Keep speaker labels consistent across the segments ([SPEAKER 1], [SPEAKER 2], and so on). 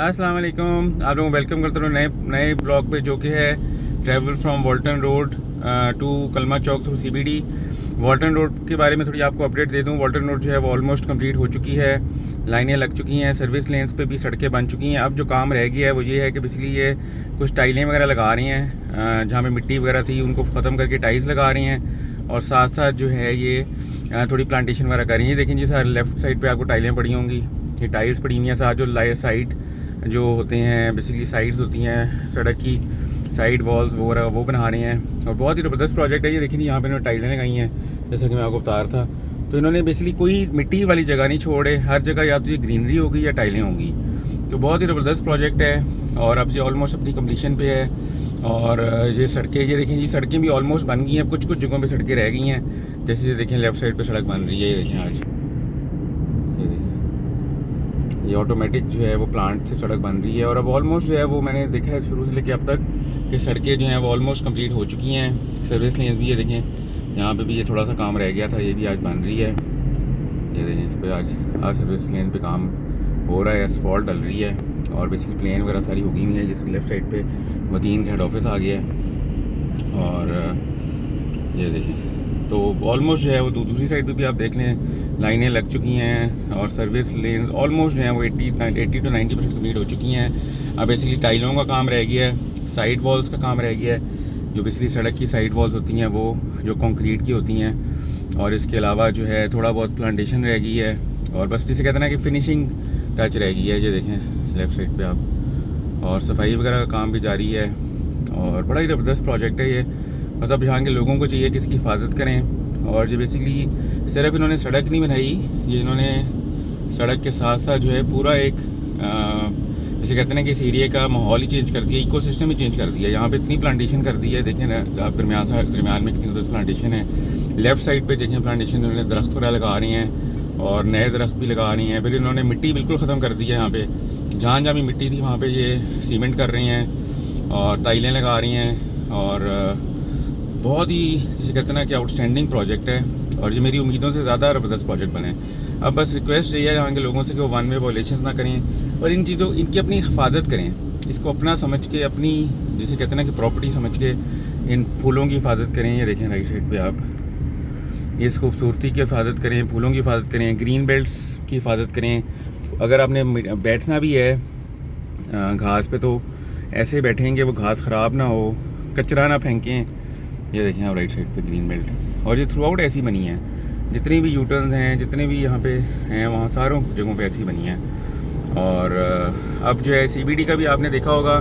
[SPEAKER 1] अस्सलाम वालेकुम। आप लोगों को वेलकम करता हूँ नए नए ब्लॉग पे, जो कि है travel from Walton road to Kalma Chowk through CBD। Walton road के बारे में थोड़ी आपको अपडेट दे दूँ। वॉल्टन रोड जो है वो ऑलमोस्ट कंप्लीट हो चुकी है, लाइनें लग चुकी हैं, सर्विस लेन्स पे भी सड़कें बन चुकी हैं। अब जो काम रह गया है वो ये है कि बेसिकली ये कुछ टाइलें वगैरह लगा रही हैं, जहाँ पे मिट्टी वगैरह थी उनको ख़त्म करके टाइल्स लगा रही हैं, और साथ साथ जो है ये थोड़ी प्लांटेशन वगैरह कर रही हैं। देखें जी, सारे लेफ़्ट साइड पर आपको टाइलें पड़ी होंगी, ये टाइल्स पड़ी हुई हैं। साथ जो साइड जो होते हैं बेसिकली साइड्स होती हैं सड़क की, साइड वॉल्स वगैरह वो बना रहे हैं, और बहुत ही ज़बरदस्त प्रोजेक्ट है ये। देखिए यहाँ पे इन्होंने टाइलें लगाई हैं, जैसा कि मैं आपको बता रहा था। तो इन्होंने बेसिकली कोई मिट्टी वाली जगह नहीं छोड़े, हर जगह या तो ये ग्रीनरी होगी या टाइलें होंगी। तो बहुत ही ज़बरदस्त प्रोजेक्ट है, और अब ये ऑलमोस्ट अपनी कम्प्लीशन पे है। और ये सड़कें, ये देखें जी, सड़कें भी ऑलमोस्ट बन गई हैं, कुछ कुछ जगहों पर सड़कें रह गई हैं। जैसे ये देखें लेफ़्ट साइड पर सड़क बन रही है, ये देखें आज ये ऑटोमेटिक जो है वो प्लांट से सड़क बन रही है। और अब ऑलमोस्ट जो है वो मैंने देखा है शुरू से लेकर अब तक कि सड़कें जो हैं वो ऑलमोस्ट कंप्लीट हो चुकी हैं। सर्विस लेन भी ये देखें, यहाँ पे भी ये थोड़ा सा काम रह गया था, ये भी आज बन रही है। ये देखें इस पर आज सर्विस लेन पे काम हो रहा है, एसफॉल्ट डल रही है, और बेसिकली प्लेन वगैरह सारी होगी हुई है। जैसे लेफ़्ट साइड पर वतीन का हेड ऑफिस आ गया है, और ये देखें तो ऑलमोस्ट जो है वो दूसरी साइड पे भी आप देख लें लाइनें लग चुकी हैं, और सर्विस लेन्स ऑलमोस्ट जो है वो 80 to 90% कम्प्लीट हो चुकी हैं। अब बेसिकली टाइलों का काम रह गया है, साइड वॉल्स का काम रह गया है, जो बेसिकली सड़क की साइड वॉल्स होती हैं वो जो कंक्रीट की होती हैं, और इसके अलावा जो है थोड़ा बहुत प्लांटेशन रह गई है, और बस जिसे कहते हैं ना कि फिनिशिंग टच रह गई है। ये देखें लेफ़्ट साइड पर आप, और सफाई वगैरह का काम भी जारी है, और बड़ा ही ज़बरदस्त प्रोजेक्ट है ये। बस अब यहाँ के लोगों को चाहिए कि इसकी हिफाजत करें। और जो बेसिकली सिर्फ इन्होंने सड़क नहीं बनाई, ये इन्होंने सड़क के साथ साथ जो है पूरा एक जैसे कहते हैं कि इस एरिया का माहौल ही चेंज कर दिया, इकोसिस्टम ही चेंज कर दिया। यहाँ पे इतनी प्लांटेशन कर दी है, देखें ना आप दरमियान में कितनी प्लांटेशन है। लेफ़्ट साइड पे देखें प्लांटेशन, इन्होंने दरख्त वगैरह लगा रही हैं, और नए दरख्त भी लगा रही हैं। फिर इन्होंने मिट्टी बिल्कुल ख़त्म कर दी है। यहाँ पे जहाँ जहाँ भी मिट्टी थी वहाँ पर ये सीमेंट कर रही हैं, और टाइलें लगा रही हैं, और बहुत ही जिसे कहते हैं ना कि आउटस्टैंडिंग प्रोजेक्ट है, और ये मेरी उम्मीदों से ज़्यादा ज़बरदस्त प्रोजेक्ट बने। अब बस रिक्वेस्ट यही है यहाँ के लोगों से कि वो वन वे वॉयलेशंस ना करें, और इन चीज़ों इनकी अपनी हिफाजत करें, इसको अपना समझ के, अपनी जिसे कहते हैं ना कि प्रॉपर्टी समझ के इन फूलों की हिफाजत करें। ये देखें राइट साइड पे आप, ये इस खूबसूरती की हिफाजत करें, फूलों की हिफाजत करें, ग्रीन बेल्ट्स की हिफाजत करें। अगर आपने बैठना भी है घास पे तो ऐसे बैठेंगे वो घास ख़राब ना हो, कचरा ना फेंकें। ये देखें आप राइट साइड पे ग्रीन बेल्ट, और ये थ्रू आउट ऐसी बनी है, जितनी भी यूटर्न्स हैं, जितने भी यहाँ पे हैं, वहाँ सारों जगहों पे ऐसी बनी है। और अब जो है CBD का भी आपने देखा होगा,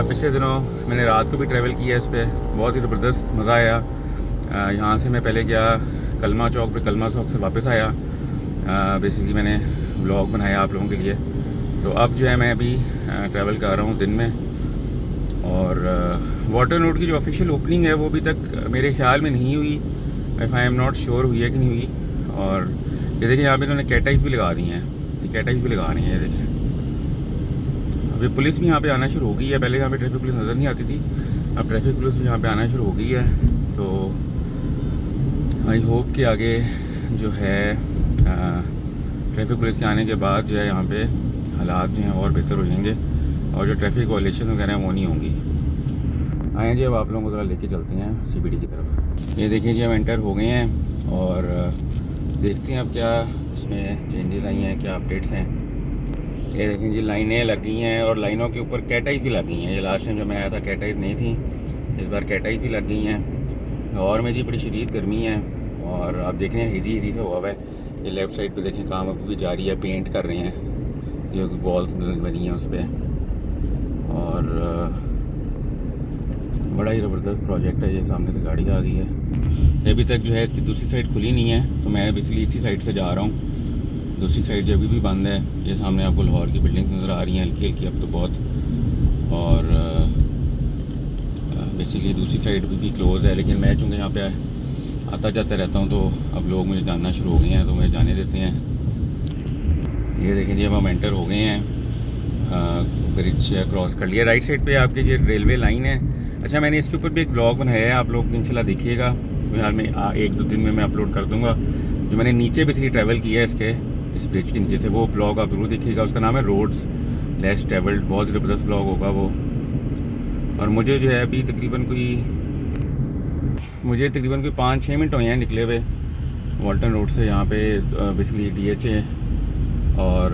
[SPEAKER 1] पिछले दिनों मैंने रात को भी ट्रैवल किया इस पर, बहुत ही ज़बरदस्त मज़ा आया। यहाँ से मैं पहले गया कलमा चौक पे, कलमा चौक से वापस आया। बेसिकली मैंने व्लॉग बनाया आप लोगों के लिए। तो अब जो है मैं अभी ट्रैवल कर रहा हूँ दिन में, और वॉल्टन रोड की जो ऑफिशियल ओपनिंग है वो अभी तक मेरे ख्याल में नहीं हुई, if I am not sure हुई है कि नहीं हुई। और ये देखिए यहाँ पे इन्होंने कैटाइज भी लगा दी हैं, ये कैटाइज भी लगा रही हैं। ये देखें अभी पुलिस भी यहाँ पे आना शुरू हो गई है, पहले यहाँ पे ट्रैफिक पुलिस नज़र नहीं आती थी, अब ट्रैफिक पुलिस भी यहाँ पे आना शुरू हो गई है। तो आई होप कि आगे जो है ट्रैफिक पुलिस के आने के बाद जो है यहाँ पे हालात जो हैं और बेहतर हो जाएंगे, और जो ट्रैफिक वायलेशन वगैरह हैं वो नहीं होंगी। आए जी, अब आप लोगों को ज़रा लेके चलते हैं CBD की तरफ। ये देखिए जी, हम एंटर हो गए हैं, और देखते हैं अब क्या इसमें चेंजेस आई हैं, क्या अपडेट्स हैं। ये देखें जी, लाइनें लग गई हैं, और लाइनों के ऊपर कैटाइज भी लग गई हैं। ये लास्ट टाइम जब मैं आया था कैटाइज नहीं थी, इस बार कैटाइज भी लग गई हैं। लाहौर में जी बड़ी शदीद गर्मी है, और आप देख रहे हैं हिजी से हुआ है। ये लेफ़्ट साइड पे देखें काम अभी भी जारी है, पेंट कर रहे हैं, जो वॉल्स बनी हैं उस पर। और बड़ा ही ज़बरदस्त प्रोजेक्ट है ये। सामने से गाड़ी आ गई है, ये अभी तक जो है इसकी दूसरी साइड खुली नहीं है, तो मैं बेसिकली इसी साइड से जा रहा हूँ। दूसरी साइड जो अभी भी बंद है। ये सामने आपको लाहौर की बिल्डिंग नज़र आ रही हैं हल्की हल्की अब तो बहुत, और बेसिकली दूसरी साइड भी क्लोज़ है। लेकिन मैं चूँकि यहाँ पे आता जाता रहता हूँ, तो अब लोग मुझे जानना शुरू हो गए हैं, तो मुझे जाने देते हैं। ये देखें जी, अब हम एंटर हो गए हैं, ब्रिज क्रॉस कर लिया। राइट साइड पे आपके ये रेलवे लाइन है। अच्छा, मैंने इसके ऊपर भी एक ब्लॉग बनाया है, आप लोग इंशाल्लाह देखिएगा, फिलहाल में 1-2 दिन में मैं अपलोड कर दूँगा। जो मैंने नीचे बेसिकली ट्रैवल किया है इस ब्रिज के नीचे से, वो ब्लॉग आप जरूर देखिएगा। उसका नाम है रोड्स लेस ट्रेवल्ड, बहुत ज़बरदस्त व्लॉग होगा वो। और मुझे जो है अभी तकरीबन कोई 5-6 मिनट हुए हैं निकले हुए वॉल्टन रोड से। यहाँ पे बेसिकली DH है। और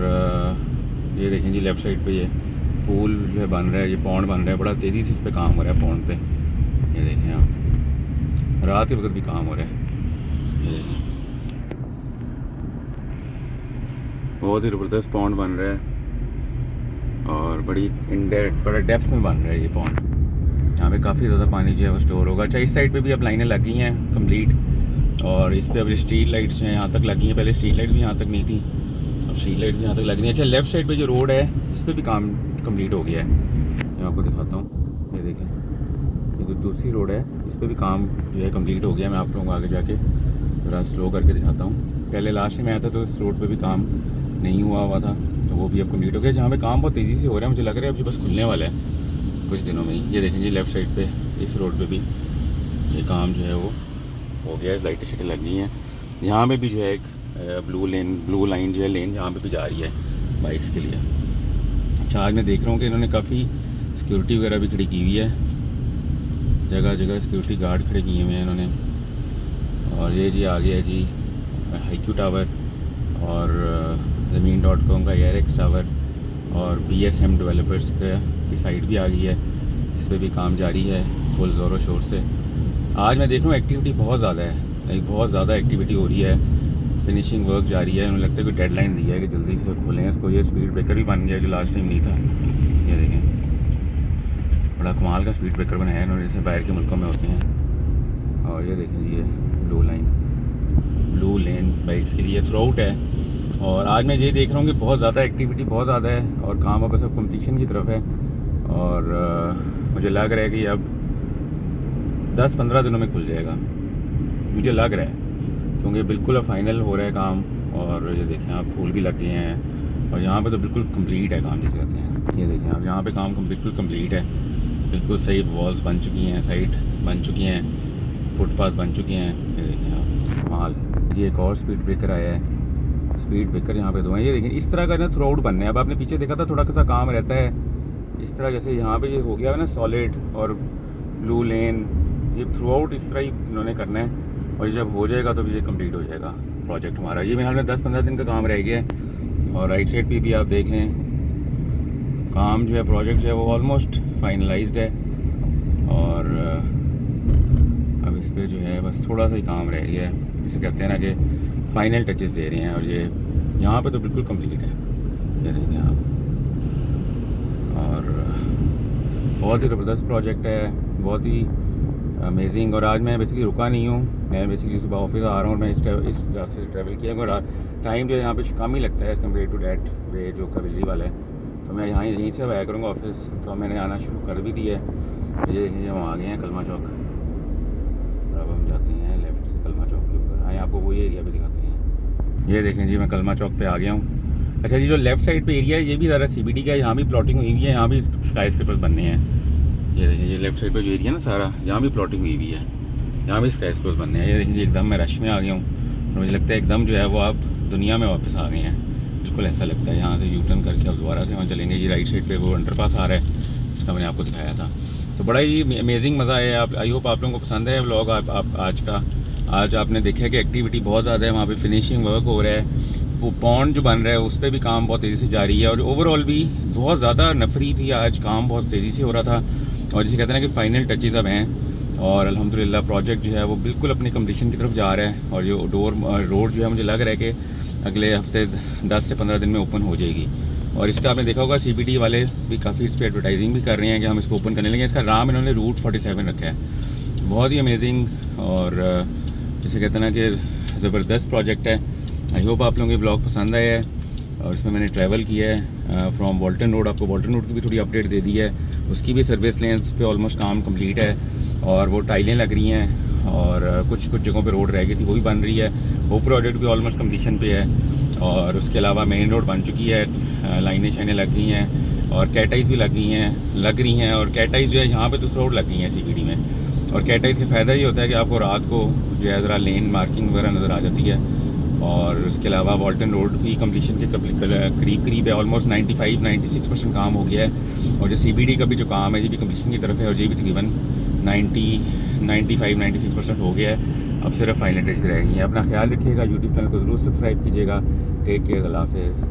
[SPEAKER 1] ये देखें जी लेफ़्ट साइड पे ये पूल जो है बन रहा है, ये पॉन्ड बन रहा है, बड़ा तेज़ी से इस पे काम हो रहा है पॉन्ड पे। ये देखें आप, रात के वक्त भी काम हो रहा है। ये देखें बहुत ही ज़बरदस्त पॉन्ड बन रहा है और बड़ा डेप्थ में बन रहा है ये पॉन्ड। यहाँ पे काफ़ी ज़्यादा पानी जो है वो स्टोर होगा। अच्छा, इस साइड पे भी अब लाइनें लग गई हैं कंप्लीट, और इस पे अब स्ट्रीट लाइट्स जो हैं यहाँ तक लग गई हैं। पहले स्ट्रीट लाइट्स भी यहाँ तक नहीं थी, अब स्ट्रीट लाइट्स भी यहाँ तक लग रही हैं। अच्छा, लेफ़्ट साइड पे जो रोड है इस पर भी काम कंप्लीट हो गया है। मैं आपको दिखाता हूँ, ये देखें, ये जो दूसरी रोड है इस पर भी काम जो है कम्प्लीट हो गया। मैं आप लोगों को आगे जाके ज़रा स्लो करके दिखाता हूँ। पहले लास्ट में आया था तो इस रोड पर भी काम नहीं हुआ था, तो वो भी अब कम्प्लीट हो गया। जहाँ पे काम बहुत तेज़ी से हो रहा है, मुझे लग रहा है अब ये बस खुलने वाला है कुछ दिनों में ही। ये देखें जी लेफ़्ट साइड पे इस रोड पे भी ये काम जो है वो हो गया है, लाइटें शाइटें लग गई हैं। यहाँ पे भी जो है एक ब्लू लाइन जो है लेन जहाँ पे भी जा रही है बाइक्स के लिए। अच्छा, आज मैं देख रहा हूँ कि इन्होंने काफ़ी सिक्योरिटी वगैरह भी खड़ी की हुई है, जगह जगह सिक्योरिटी गार्ड खड़े किए हुए हैं इन्होंने। और ये जी आ गया है जी हाईक्यू टावर और ज़मीन.com का ARX टावर और BSM डेवलपर्स की साइट भी आ गई है, इस पर भी काम जारी है फुल ज़ोरों शोर से। आज मैं देख रहा हूँ एक्टिविटी बहुत ज़्यादा है, बहुत ज़्यादा एक्टिविटी हो रही है, फिनिशिंग वर्क जारी है। उन्हें लगता है कोई डेडलाइन दी है कि जल्दी से खोलें इसको। ये स्पीड ब्रेकर भी बन गया जो लास्ट टाइम नहीं था। ये देखें, बड़ा कमाल का स्पीड ब्रेकर बनाया है इन्होंने, जैसे बाहर के मुल्कों में होते हैं। और ये देखें जी ये ब्लू लेन बाइक्स के लिए थ्रू आउट है। और आज मैं ये देख रहा हूँ कि बहुत ज़्यादा एक्टिविटी बहुत ज़्यादा है और काम अब सब कंप्लीशन की तरफ है। और मुझे लग रहा है कि अब 10-15 दिनों में खुल जाएगा, मुझे लग रहा है, क्योंकि बिल्कुल अब फाइनल हो रहा है काम। और ये देखें आप, फूल भी लग गए हैं और यहाँ पे तो बिल्कुल कंप्लीट है काम जिसे कहते हैं। ये देखें आप, यहाँ पे काम बिल्कुल कंप्लीट है, बिल्कुल सही वॉल्स बन चुकी हैं, साइड बन चुकी हैं, फुटपाथ बन चुके हैं। ये देखें आप माल। ये एक और स्पीड ब्रेकर आया है, स्पीड ब्रेकर यहाँ पे दो हैं। ये देखें इस तरह का ना थ्रू आउट बनना है। अब आपने पीछे देखा था थोड़ा सा काम रहता है इस तरह, जैसे यहाँ पे ये हो गया है ना सॉलिड और ब्लू लेन, ये थ्रू आउट इस तरह ही इन्होंने करना है। और जब हो जाएगा तो ये कंप्लीट हो जाएगा प्रोजेक्ट हमारा। ये मेरे हाल में 10-15 दिन का काम रह गया है। और राइट साइड पे भी आप देख लें, काम जो है प्रोजेक्ट जो है वो ऑलमोस्ट फाइनलाइज्ड है। और अब इस पर जो है बस थोड़ा सा ही काम रह गया है, जिसे कहते हैं ना कि फाइनल टचेस दे रहे हैं। और ये यहाँ पे तो बिल्कुल कंप्लीट है, ये देखें आप। और बहुत ही ज़बरदस्त प्रोजेक्ट है, बहुत ही अमेजिंग। और आज मैं बेसिकली रुका नहीं हूँ, मैं बेसिकली सुबह ऑफिस आ रहा हूँ और मैं इस रास्ते से ट्रैवल किया। और टाइम जो है यहाँ पे कम ही लगता है as compare to that way जो कविलरी वाला है। तो मैं यहीं से आया करूँगा ऑफिस, तो मैंने आना शुरू कर भी दिया है। ये देखिए हम आ गए हैं कलमा चौक। अब हम जाते हैं लेफ़्ट से कलमा चौक के ऊपर। आए आपको वो ये एरिया भी दिखाते हैं। ये देखें जी मैं कलमा चौक पे आ गया हूँ। अच्छा जी, जो लेफ़्ट साइड पे एरिया है ये भी ज़रा CBD का है, यहाँ भी प्लॉटिंग हुई हुई है, यहाँ भी स्काई स्क्रेपर्स बनने हैं। ये देखिए ये लेफ़्ट साइड पे जो एरिया है ना सारा, यहाँ भी प्लॉटिंग हुई हुई है, यहाँ भी स्काई स्क्रेपर्स बनने हैं। ये देखिए एकदम मैं रश में आ गया हूँ और मुझे लगता है एकदम जो है वो आप दुनिया में वापस आ गए हैं, बिल्कुल ऐसा लगता है। यहाँ से U-टर्न करके अब दोबारा से वहाँ चलेंगे जी। राइट साइड पे वो अंडरपास आ रहा है, इसका मैंने आपको दिखाया था। तो बड़ा ही अमेजिंग मज़ा आया। आप आई होप आप लोगों को पसंद है व्लॉग आप आज का। आज आपने देखा कि एक्टिविटी बहुत ज़्यादा है, वहाँ पे फिनिशिंग वर्क हो रहा है, वो पॉन्ड जो बन रहा है उस पर भी काम बहुत तेज़ी से जारी है। और ओवरऑल भी बहुत ज़्यादा नफरी थी, आज काम बहुत तेज़ी से हो रहा था। और जिसे कहते हैं ना कि फ़ाइनल टचेज़ अब हैं और अल्हम्दुलिल्लाह प्रोजेक्ट जो है वो बिल्कुल अपनी कंप्लीशन की तरफ जा रहा है। और जो रोड जो है मुझे लग रहा है कि अगले हफ्ते 10 से 15 दिन में ओपन हो जाएगी। और इसका आपने देखा होगा CBD वाले भी काफ़ी इस पर एडवर्टाइजिंग भी कर रहे हैं कि हम इसको ओपन करने लगे। इसका नाम इन्होंने रूट 47 रखा है, बहुत ही अमेजिंग और जिसे कहते हैं ना कि ज़बरदस्त प्रोजेक्ट है। आई होप आप लोगों के ब्लॉग पसंद आया है। और इसमें मैंने ट्रैवल किया है फ्रॉम वॉल्टन रोड, आपको वॉल्टन रोड की भी थोड़ी अपडेट दे दी है, उसकी भी सर्विस लेंस पे ऑलमोस्ट काम कंप्लीट है और वो टाइलें लग रही हैं और कुछ जगहों पे रोड रह गई थी वो भी बन रही है। वो प्रोजेक्ट भी ऑलमोस्ट कंप्लीशन पे है। और उसके अलावा मेन रोड बन चुकी है, लाइनें शाइनें लग गई हैं और कैटाइज़ भी लग रही हैं। और कैटाइज़ जो है यहाँ पे तो रोड लग गई हैं CBD में। और कैटाइज़ का फ़ायदा ये होता है कि आपको रात को जो है ज़रा लेन मार्किंग वगैरह नज़र आ जाती है। और उसके अलावा वॉल्टन रोड भी कम्प्लीशन के करीब है, ऑलमोस्ट 95-96% काम हो गया है। और जो CBD का भी जो काम है ये भी कम्प्लीशन की तरफ है और ये भी तकरीबन 95-96% हो गया है। अब सिर्फ फाइनल टच रह गई है। अपना ख्याल रखिएगा, यूट्यूब चैनल को ज़रूर सब्सक्राइब कीजिएगा। टेक केयर, अल्लाह हाफ़िज़।